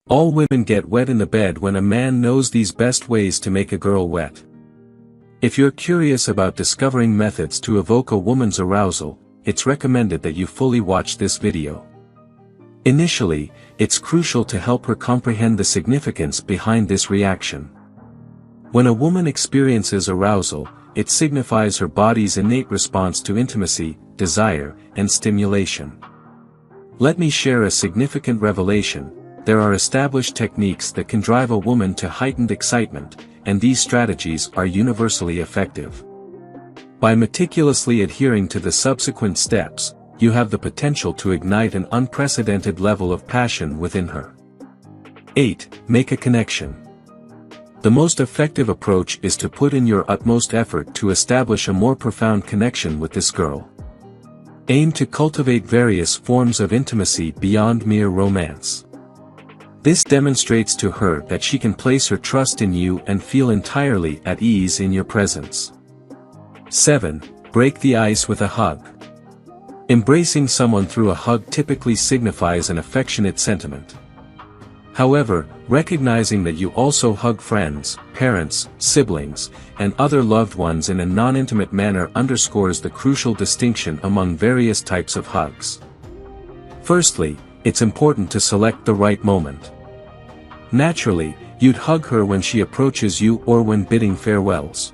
All women get wet in the bed when a man knows these best ways to make a girl wet. If you're curious about discovering methods to evoke a woman's arousal, it's recommended that you fully watch this video. Initially, it's crucial to help her comprehend the significance behind this reaction. When a woman experiences arousal, it signifies her body's innate response to intimacy, desire, and stimulation. Let me share a significant revelation. There are established techniques that can drive a woman to heightened excitement, and these strategies are universally effective. By meticulously adhering to the subsequent steps, you have the potential to ignite an unprecedented level of passion within her. 8. Make a connection. The most effective approach is to put in your utmost effort to establish a more profound connection with this girl. Aim to cultivate various forms of intimacy beyond mere romance. This demonstrates to her that she can place her trust in you and feel entirely at ease in your presence. 7. Break the ice with a hug. Embracing someone through a hug typically signifies an affectionate sentiment. However, recognizing that you also hug friends, parents, siblings, and other loved ones in a non-intimate manner underscores the crucial distinction among various types of hugs. Firstly, it's important to select the right moment. Naturally, you'd hug her when she approaches you or when bidding farewells.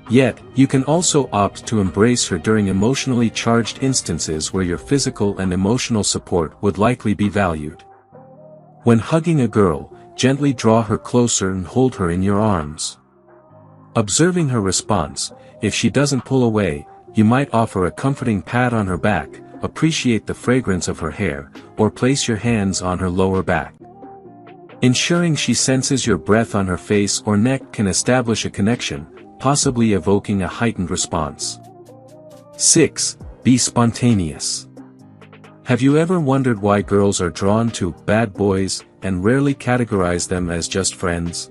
Yet, you can also opt to embrace her during emotionally charged instances where your physical and emotional support would likely be valued. When hugging a girl, gently draw her closer and hold her in your arms. Observing her response, if she doesn't pull away, you might offer a comforting pat on her back, appreciate the fragrance of her hair, or place your hands on her lower back. Ensuring she senses your breath on her face or neck can establish a connection, possibly evoking a heightened response. 6. Be spontaneous. Have you ever wondered why girls are drawn to bad boys and rarely categorize them as just friends?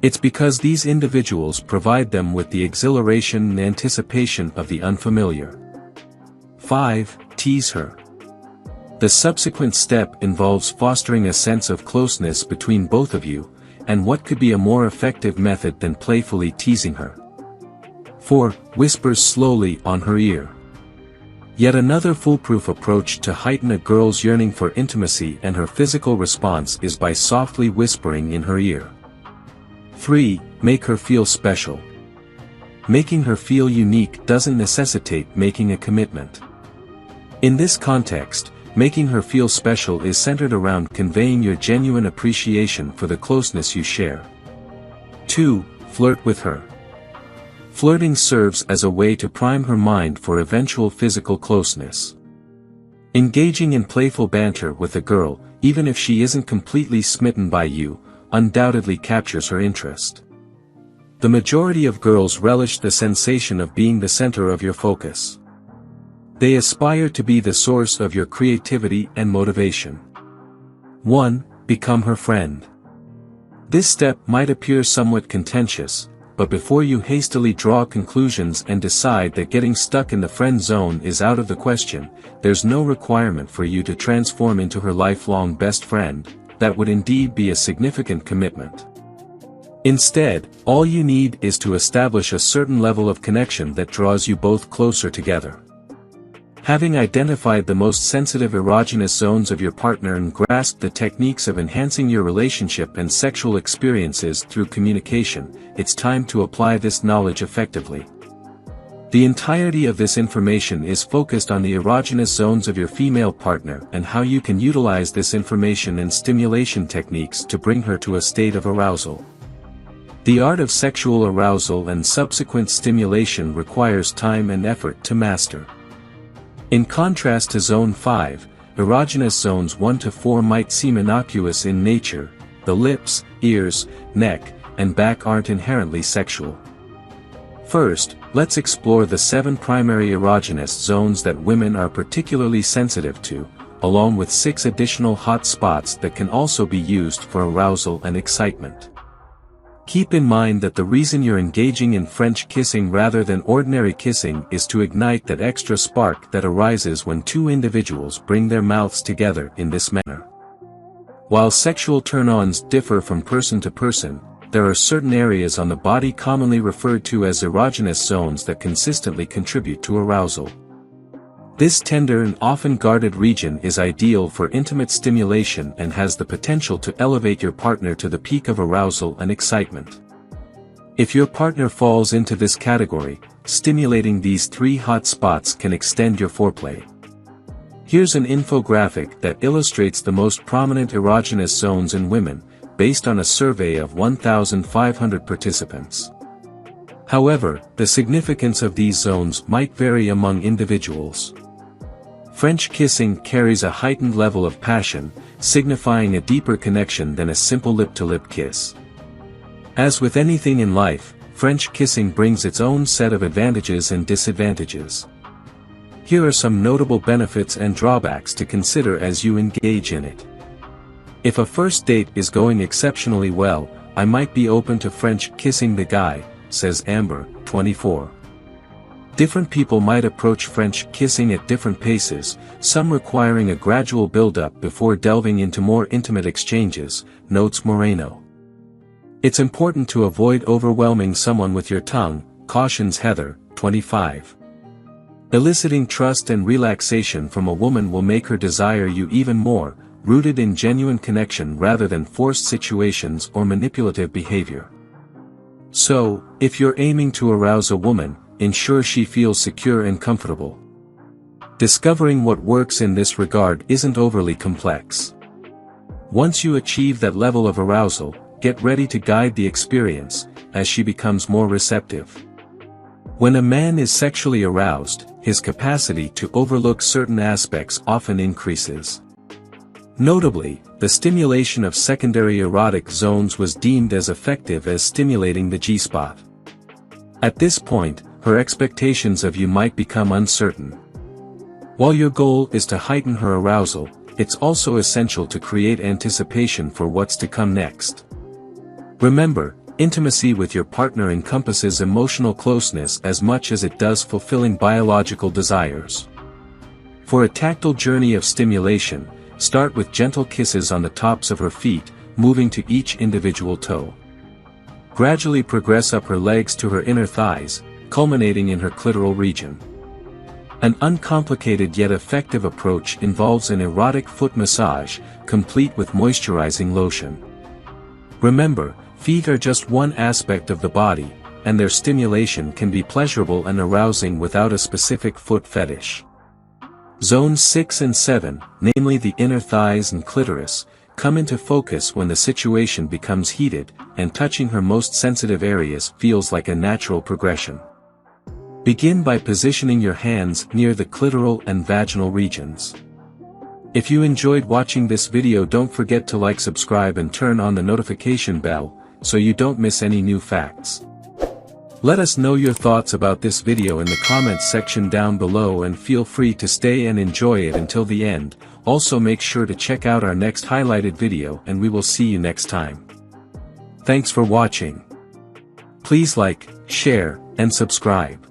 It's because these individuals provide them with the exhilaration and anticipation of the unfamiliar. 5. Tease her. The subsequent step involves fostering a sense of closeness between both of you, and what could be a more effective method than playfully teasing her? 4. Whispers slowly on her ear. Yet another foolproof approach to heighten a girl's yearning for intimacy and her physical response is by softly whispering in her ear. 3. Make her feel special. Making her feel unique doesn't necessitate making a commitment. In this context, making her feel special is centered around conveying your genuine appreciation for the closeness you share. 2. Flirt with her. Flirting serves as a way to prime her mind for eventual physical closeness. Engaging in playful banter with a girl, even if she isn't completely smitten by you, undoubtedly captures her interest. The majority of girls relish the sensation of being the center of your focus. They aspire to be the source of your creativity and motivation. 1. Become her friend. This step might appear somewhat contentious, but before you hastily draw conclusions and decide that getting stuck in the friend zone is out of the question, there's no requirement for you to transform into her lifelong best friend. That would indeed be a significant commitment. Instead, all you need is to establish a certain level of connection that draws you both closer together. Having identified the most sensitive erogenous zones of your partner and grasped the techniques of enhancing your relationship and sexual experiences through communication, it's time to apply this knowledge effectively. The entirety of this information is focused on the erogenous zones of your female partner and how you can utilize this information and stimulation techniques to bring her to a state of arousal. The art of sexual arousal and subsequent stimulation requires time and effort to master. In contrast to Zone 5, erogenous zones 1 to 4 might seem innocuous in nature. The lips, ears, neck, and back aren't inherently sexual. First, let's explore the 7 primary erogenous zones that women are particularly sensitive to, along with 6 additional hot spots that can also be used for arousal and excitement. Keep in mind that the reason you're engaging in French kissing rather than ordinary kissing is to ignite that extra spark that arises when two individuals bring their mouths together in this manner. While sexual turn-ons differ from person to person, there are certain areas on the body commonly referred to as erogenous zones that consistently contribute to arousal. This tender and often guarded region is ideal for intimate stimulation and has the potential to elevate your partner to the peak of arousal and excitement. If your partner falls into this category, stimulating these 3 hot spots can extend your foreplay. Here's an infographic that illustrates the most prominent erogenous zones in women, based on a survey of 1,500 participants. However, the significance of these zones might vary among individuals. French kissing carries a heightened level of passion, signifying a deeper connection than a simple lip-to-lip kiss. As with anything in life, French kissing brings its own set of advantages and disadvantages. Here are some notable benefits and drawbacks to consider as you engage in it. If a first date is going exceptionally well, I might be open to French kissing the guy, says Amber, 24. Different people might approach French kissing at different paces, some requiring a gradual build-up before delving into more intimate exchanges, notes Moreno. It's important to avoid overwhelming someone with your tongue, cautions Heather, 25. Eliciting trust and relaxation from a woman will make her desire you even more, rooted in genuine connection rather than forced situations or manipulative behavior. So, if you're aiming to arouse a woman, ensure she feels secure and comfortable. Discovering what works in this regard isn't overly complex. Once you achieve that level of arousal, get ready to guide the experience, as she becomes more receptive. When a man is sexually aroused, his capacity to overlook certain aspects often increases. Notably, the stimulation of secondary erotic zones was deemed as effective as stimulating the G-spot. At this point, her expectations of you might become uncertain. While your goal is to heighten her arousal, it's also essential to create anticipation for what's to come next. Remember, intimacy with your partner encompasses emotional closeness as much as it does fulfilling biological desires. For a tactile journey of stimulation, start with gentle kisses on the tops of her feet, moving to each individual toe. Gradually progress up her legs to her inner thighs, culminating in her clitoral region. An uncomplicated yet effective approach involves an erotic foot massage, complete with moisturizing lotion. Remember, feet are just one aspect of the body, and their stimulation can be pleasurable and arousing without a specific foot fetish. Zones 6 and 7, namely the inner thighs and clitoris, come into focus when the situation becomes heated, and touching her most sensitive areas feels like a natural progression. Begin by positioning your hands near the clitoral and vaginal regions. If you enjoyed watching this video, don't forget to like, subscribe and turn on the notification bell, so you don't miss any new facts. Let us know your thoughts about this video in the comments section down below, and feel free to stay and enjoy it until the end. Also make sure to check out our next highlighted video, and we will see you next time. Thanks for watching. Please like, share, and subscribe.